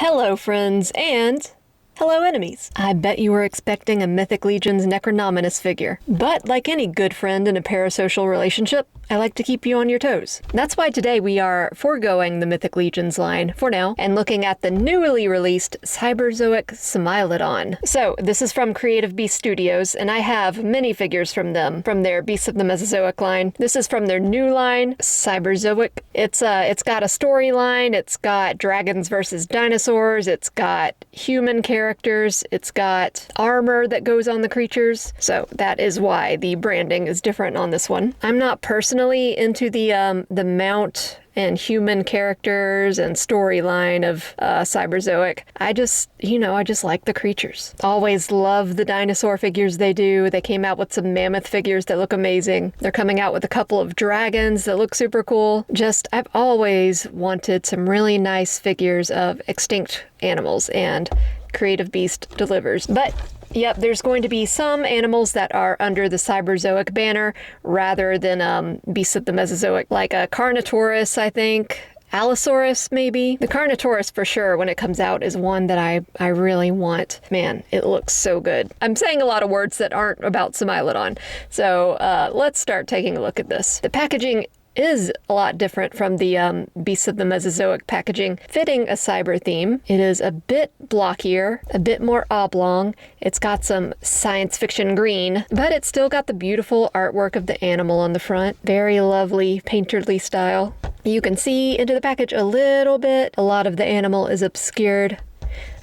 Hello, friends, and hello, enemies. I bet you were expecting a Mythic Legion's Necronominus figure. But like any good friend in a parasocial relationship, I like to keep you on your toes. That's why today we are foregoing the Mythic Legions line for now and looking at the newly released Cyberzoic Smilodon. So this is from Creative Beast Studios, and I have many figures from them, from their Beasts of the Mesozoic line. This is from their new line, Cyberzoic. It's got a storyline, it's got dragons versus dinosaurs, it's got human characters, it's got armor that goes on the creatures. So that is why the branding is different on this one. I'm not personally into the mount and human characters and storyline of Cyberzoic. I just like the creatures. Always love the dinosaur figures they do. They came out with some mammoth figures that look amazing. They're coming out with a couple of dragons that look super cool. I've always wanted some really nice figures of extinct animals, and Creative Beast delivers. But yep, there's going to be some animals that are under the Cyberzoic banner rather than Beasts of the Mesozoic, like a Carnotaurus, I think. Allosaurus, maybe. The Carnotaurus, for sure, when it comes out, is one that I really want. Man, it looks so good. I'm saying a lot of words that aren't about Smilodon. So let's start taking a look at this. The packaging is a lot different from the Beasts of the Mesozoic packaging, fitting a cyber theme. It is a bit blockier, a bit more oblong. It's got some science fiction green, but it's still got the beautiful artwork of the animal on the front. Very lovely painterly style. You can see into the package a little bit. A lot of the animal is obscured.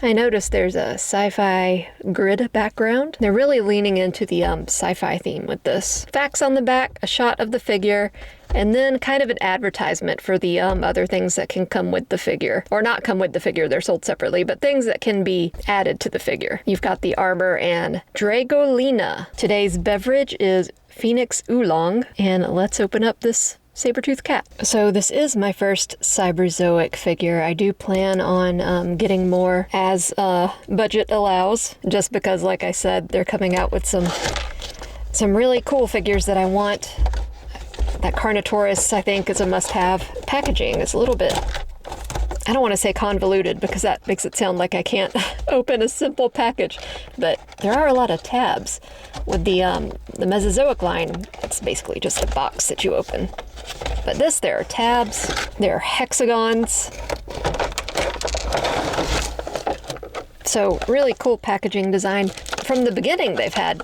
I noticed there's a sci-fi grid background. They're really leaning into the sci-fi theme with this. Facts on the back, a shot of the figure, and then kind of an advertisement for the other things that can come with the figure. Or not come with the figure, they're sold separately, but things that can be added to the figure. You've got the armor and Dragolina. Today's beverage is Phoenix Oolong, and let's open up this saber-toothed cat. So this is my first Cyberzoic figure. I do plan on getting more as budget allows, just because, like I said, they're coming out with some really cool figures that I want. That Carnotaurus, I think, is a must-have. Packaging is a little bit, I don't want to say convoluted because that makes it sound like I can't open a simple package, but there are a lot of tabs. With the Mesozoic line, it's basically just a box that you open. But there are tabs, there are hexagons. So really cool packaging design. From the beginning, they've had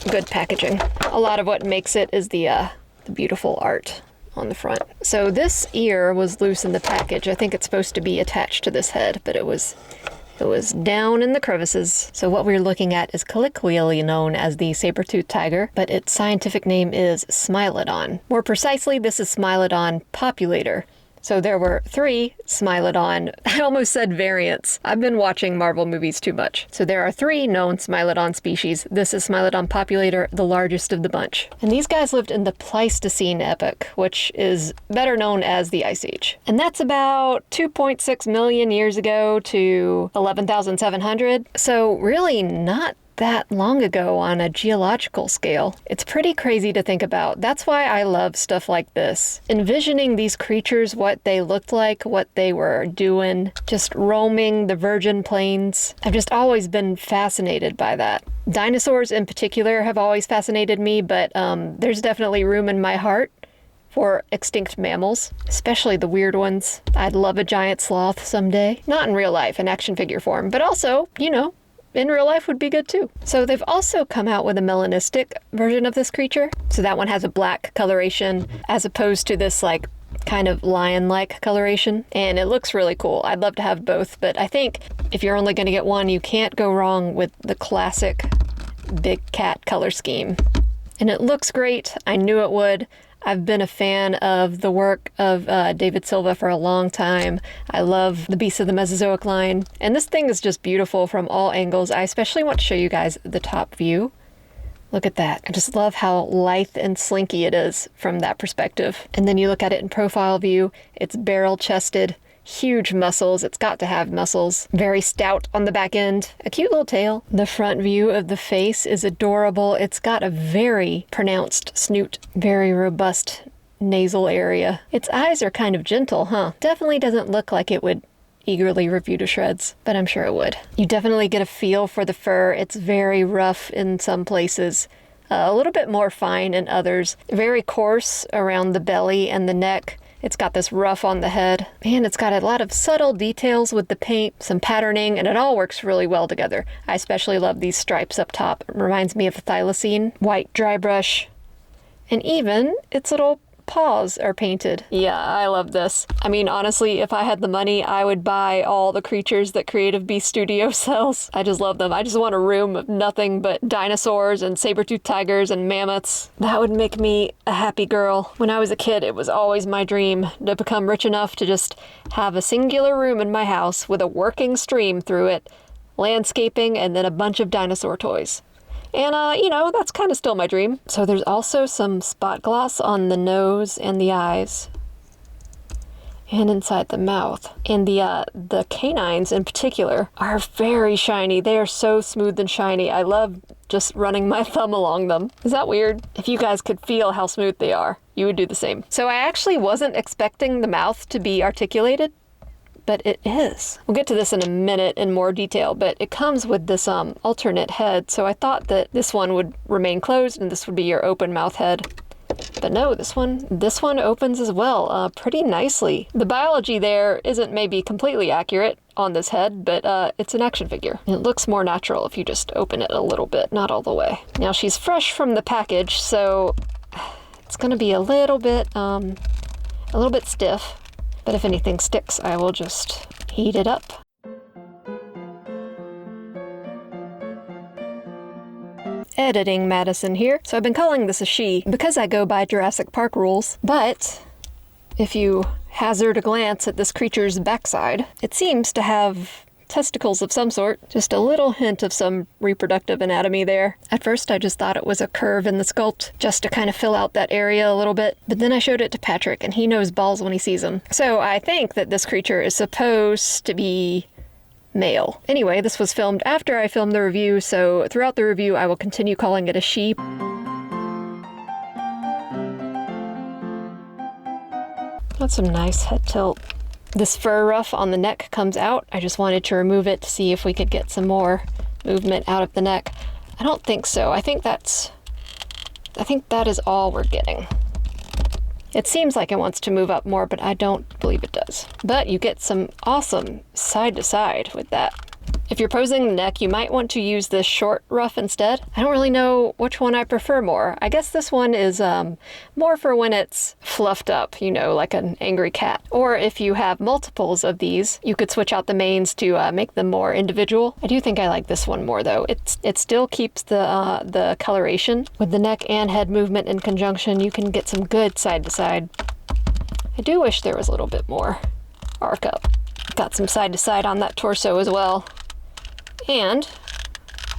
good packaging. A lot of what makes it is the beautiful art on the front. So this ear was loose in the package. I think it's supposed to be attached to this head, but it was down in the crevices. So what we're looking at is colloquially known as the saber-toothed tiger, but its scientific name is Smilodon. More precisely, this is Smilodon populator. So there were 3 Smilodon, I almost said variants. I've been watching Marvel movies too much. So there are 3 known Smilodon species. This is Smilodon populator, the largest of the bunch. And these guys lived in the Pleistocene epoch, which is better known as the Ice Age. And that's about 2.6 million years ago to 11,700. So really not that long ago on a geological scale. It's pretty crazy to think about. That's why I love stuff like this. Envisioning these creatures, what they looked like, what they were doing, just roaming the virgin plains. I've just always been fascinated by that. Dinosaurs in particular have always fascinated me, but there's definitely room in my heart for extinct mammals, especially the weird ones. I'd love a giant sloth someday. Not in real life, in action figure form, but also, in real life would be good too. So they've also come out with a melanistic version of this creature. So that one has a black coloration as opposed to this like kind of lion-like coloration. And it looks really cool. I'd love to have both, but I think if you're only going to get one, you can't go wrong with the classic big cat color scheme. And it looks great. I knew it would. I've been a fan of the work of David Silva for a long time. I love the Beasts of the Mesozoic line. And this thing is just beautiful from all angles. I especially want to show you guys the top view. Look at that. I just love how lithe and slinky it is from that perspective. And then you look at it in profile view, it's barrel-chested, huge muscles. It's got to have muscles. Very stout on the back end. A cute little tail. The front view of the face is adorable. It's got a very pronounced snoot, very robust nasal area. Its eyes are kind of gentle, huh? Definitely doesn't look like it would eagerly review to shreds, but I'm sure it would. You definitely get a feel for the fur. It's very rough in some places, a little bit more fine in others. Very coarse around the belly and the neck. It's got this rough on the head, and it's got a lot of subtle details with the paint, some patterning, and it all works really well together. I especially love these stripes up top. It reminds me of thylacine, white dry brush, and even its little paws are painted. Yeah, I love this. I mean, honestly, if I had the money, I would buy all the creatures that Creative Beast Studio sells. I just love them. I just want a room of nothing but dinosaurs and saber-toothed tigers and mammoths. That would make me a happy girl. When I was a kid, it was always my dream to become rich enough to just have a singular room in my house with a working stream through it, landscaping, and then a bunch of dinosaur toys. And, you know, that's kind of still my dream. So there's also some spot gloss on the nose and the eyes and inside the mouth. And the canines in particular are very shiny. They are so smooth and shiny. I love just running my thumb along them. Is that weird? If you guys could feel how smooth they are, you would do the same. So I actually wasn't expecting the mouth to be articulated, but it is. We'll get to this in a minute in more detail, but it comes with this alternate head, so I thought that this one would remain closed and this would be your open mouth head. But no, this one opens as well, pretty nicely. The biology there isn't maybe completely accurate on this head, but it's an action figure. It looks more natural if you just open it a little bit, not all the way. Now she's fresh from the package, so it's gonna be a little bit stiff. But if anything sticks, I will just heat it up. Editing Madison here. So I've been calling this a she because I go by Jurassic Park rules. But if you hazard a glance at this creature's backside, it seems to have testicles of some sort. Just a little hint of some reproductive anatomy there. At first I just thought it was a curve in the sculpt, just to kind of fill out that area a little bit. But then I showed it to Patrick, and he knows balls when he sees them. So I think that this creature is supposed to be male. Anyway, this was filmed after I filmed the review, so throughout the review I will continue calling it a she. That's some nice head tilt. This fur ruff on the neck comes out. I just wanted to remove it to see if we could get some more movement out of the neck. I don't think so. I think that is all we're getting. It seems like it wants to move up more, but I don't believe it does. But you get some awesome side to side with that. If you're posing the neck, you might want to use this short ruff instead. I don't really know which one I prefer more. I guess this one is more for when it's fluffed up, you know, like an angry cat. Or if you have multiples of these, you could switch out the manes to make them more individual. I do think I like this one more though. It still keeps the coloration. With the neck and head movement in conjunction, you can get some good side to side. I do wish there was a little bit more arc up. Got some side to side on that torso as well. And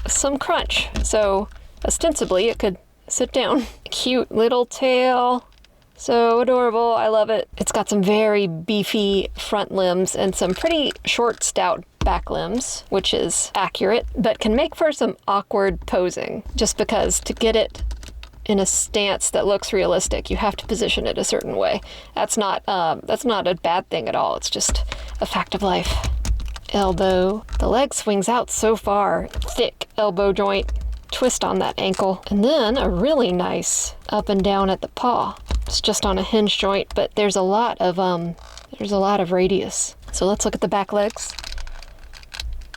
some crunch, so ostensibly it could sit down. Cute little tail, so adorable, I love it. It's got some very beefy front limbs and some pretty short, stout back limbs, which is accurate, but can make for some awkward posing, just because to get it in a stance that looks realistic, you have to position it a certain way. That's not a bad thing at all, it's just a fact of life. Elbow. The leg swings out so far. Thick elbow joint. Twist on that ankle. And then a really nice up and down at the paw. It's just on a hinge joint, but there's a lot of radius. So let's look at the back legs.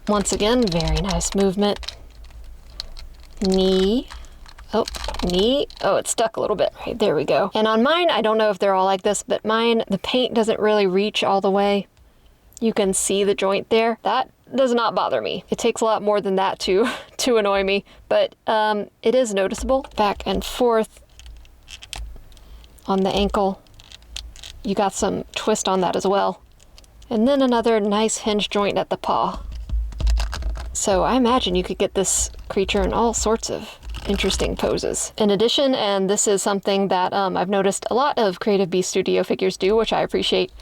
Once again, very nice movement. Knee. Oh, knee. Oh, it's stuck a little bit. Right, there we go. And on mine, I don't know if they're all like this, but mine, the paint doesn't really reach all the way. You can see the joint there. That does not bother me. It takes a lot more than that to annoy me, but it is noticeable. Back and forth on the ankle. You got some twist on that as well. And then another nice hinge joint at the paw. So I imagine you could get this creature in all sorts of interesting poses. In addition, and this is something that I've noticed a lot of Creative Beast Studio figures do, which I appreciate,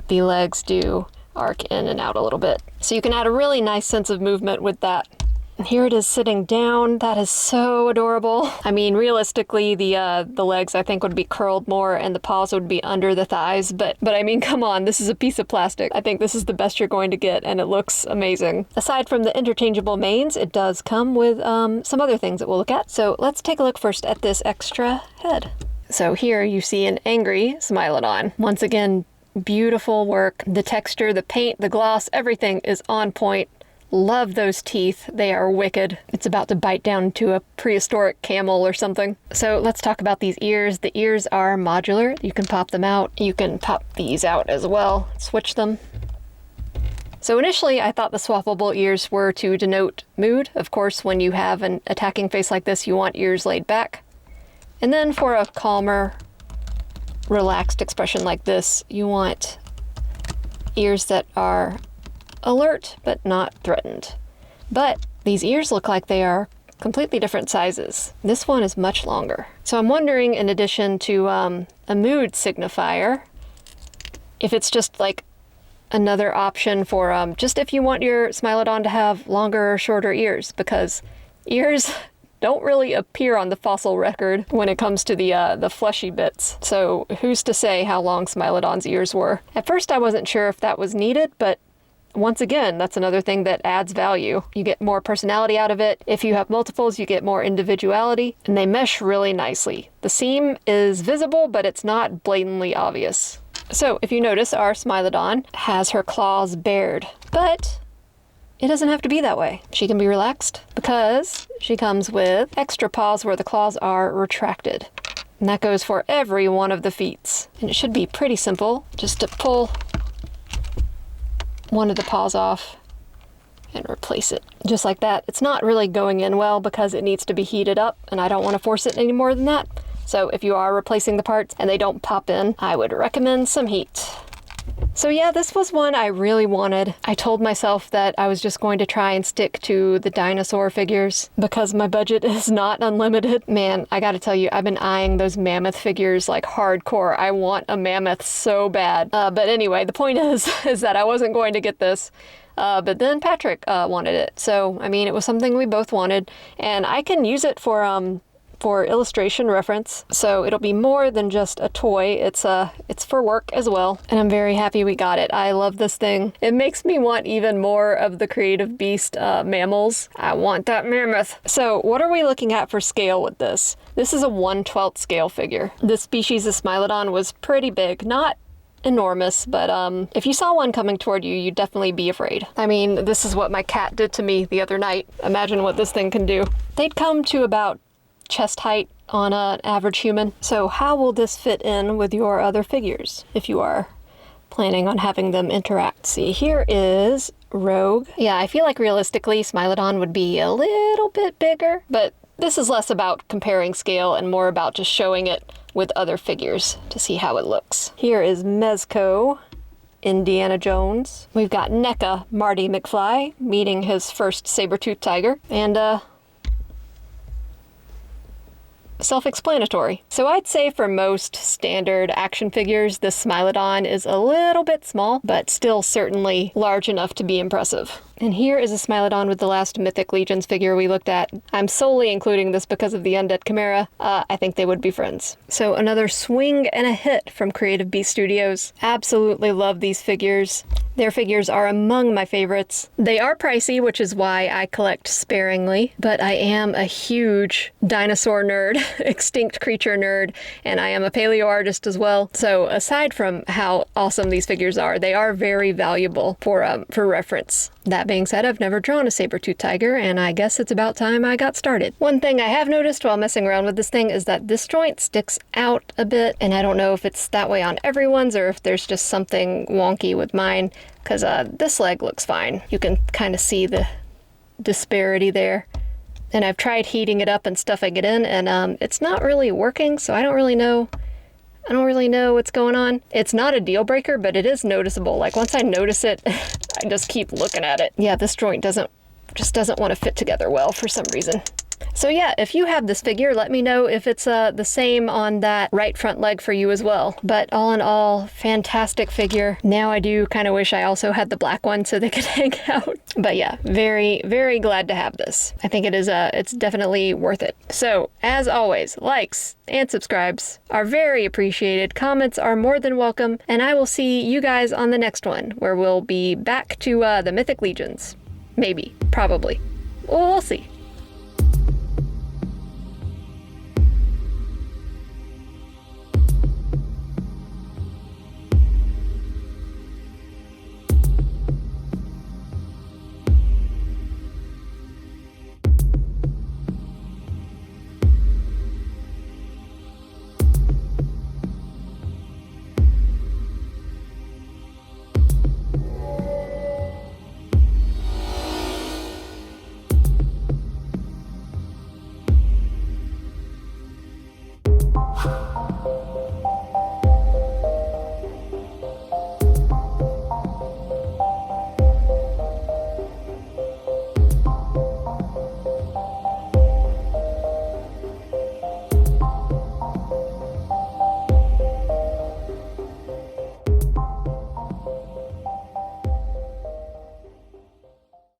the legs do arc in and out a little bit. So you can add a really nice sense of movement with that. And here it is sitting down. That is so adorable. I mean, realistically, the legs I think would be curled more and the paws would be under the thighs, but I mean, come on, this is a piece of plastic. I think this is the best you're going to get, and it looks amazing. Aside from the interchangeable manes, it does come with some other things that we'll look at. So let's take a look first at this extra head. So here you see an angry Smilodon. Once again, beautiful work. The texture, the paint, the gloss, everything is on point. Love those teeth. They are wicked. It's about to bite down into a prehistoric camel or something. So let's talk about these ears. The ears are modular. You can pop them out. You can pop these out as well. Switch them. So initially I thought the swappable ears were to denote mood. Of course, when you have an attacking face like this, you want ears laid back. And then for a calmer, relaxed expression like this, you want ears that are alert but not threatened. But these ears look like they are completely different sizes. This one is much longer. So I'm wondering, in addition to a mood signifier, if it's just like another option for just if you want your Smilodon to have longer or shorter ears, because ears don't really appear on the fossil record when it comes to the fleshy bits. So who's to say how long Smilodon's ears were? At first I wasn't sure if that was needed, but once again, that's another thing that adds value. You get more personality out of it. If you have multiples, you get more individuality, and they mesh really nicely. The seam is visible, but it's not blatantly obvious. So if you notice, our Smilodon has her claws bared, but it doesn't have to be that way. She can be relaxed because she comes with extra paws where the claws are retracted. And that goes for every one of the feet. And it should be pretty simple just to pull one of the paws off and replace it. Just like that. It's not really going in well because it needs to be heated up, and I don't want to force it any more than that. So if you are replacing the parts and they don't pop in, I would recommend some heat. So yeah, this was one I really wanted. I told myself that I was just going to try and stick to the dinosaur figures because my budget is not unlimited. Man, I gotta tell you, I've been eyeing those mammoth figures like hardcore. I want a mammoth so bad. But anyway, the point is that I wasn't going to get this. But then Patrick wanted it. So, I mean, it was something we both wanted, and I can use it for illustration reference, so it'll be more than just a toy. It's for work as well, and I'm very happy we got it. I love this thing. It makes me want even more of the Creative Beast mammals. I want that mammoth. So what are we looking at for scale with this? This is a 1/12 scale figure. This species of Smilodon was pretty big, not enormous, but if you saw one coming toward you, you'd definitely be afraid. I mean, this is what my cat did to me the other night. Imagine what this thing can do. They'd come to about chest height on an average human. So how will this fit in with your other figures if you are planning on having them interact? See, here is Rogue. Yeah, I feel like realistically Smilodon would be a little bit bigger, but this is less about comparing scale and more about just showing it with other figures to see how it looks. Here is Mezco, Indiana Jones. We've got NECA, Marty McFly, meeting his first saber-toothed tiger, and self-explanatory. So I'd say for most standard action figures, this Smilodon is a little bit small, but still certainly large enough to be impressive. And here is a Smilodon with the last Mythic Legions figure we looked at. I'm solely including this because of the Undead Chimera. I think they would be friends. So another swing and a hit from Creative Beast Studios. Absolutely love these figures. Their figures are among my favorites. They are pricey, which is why I collect sparingly, but I am a huge dinosaur nerd, extinct creature nerd, and I am a paleo artist as well. So aside from how awesome these figures are, they are very valuable for reference. That being said, I've never drawn a saber-toothed tiger, and I guess it's about time I got started. One thing I have noticed while messing around with this thing is that this joint sticks out a bit, and I don't know if it's that way on everyone's or if there's just something wonky with mine, because this leg looks fine. You can kind of see the disparity there. And I've tried heating it up and stuffing it in, and it's not really working, so I don't really know what's going on. It's not a deal breaker, but it is noticeable. Like once I notice it, I just keep looking at it. Yeah, this joint just doesn't want to fit together well for some reason. So yeah, if you have this figure, let me know if it's the same on that right front leg for you as well. But all in all, fantastic figure. Now I do kind of wish I also had the black one so they could hang out. But yeah, very, very glad to have this. I think it is it's definitely worth it. So as always, likes and subscribes are very appreciated. Comments are more than welcome, and I will see you guys on the next one, where we'll be back to the Mythic Legions. Maybe, probably. Well, we'll see.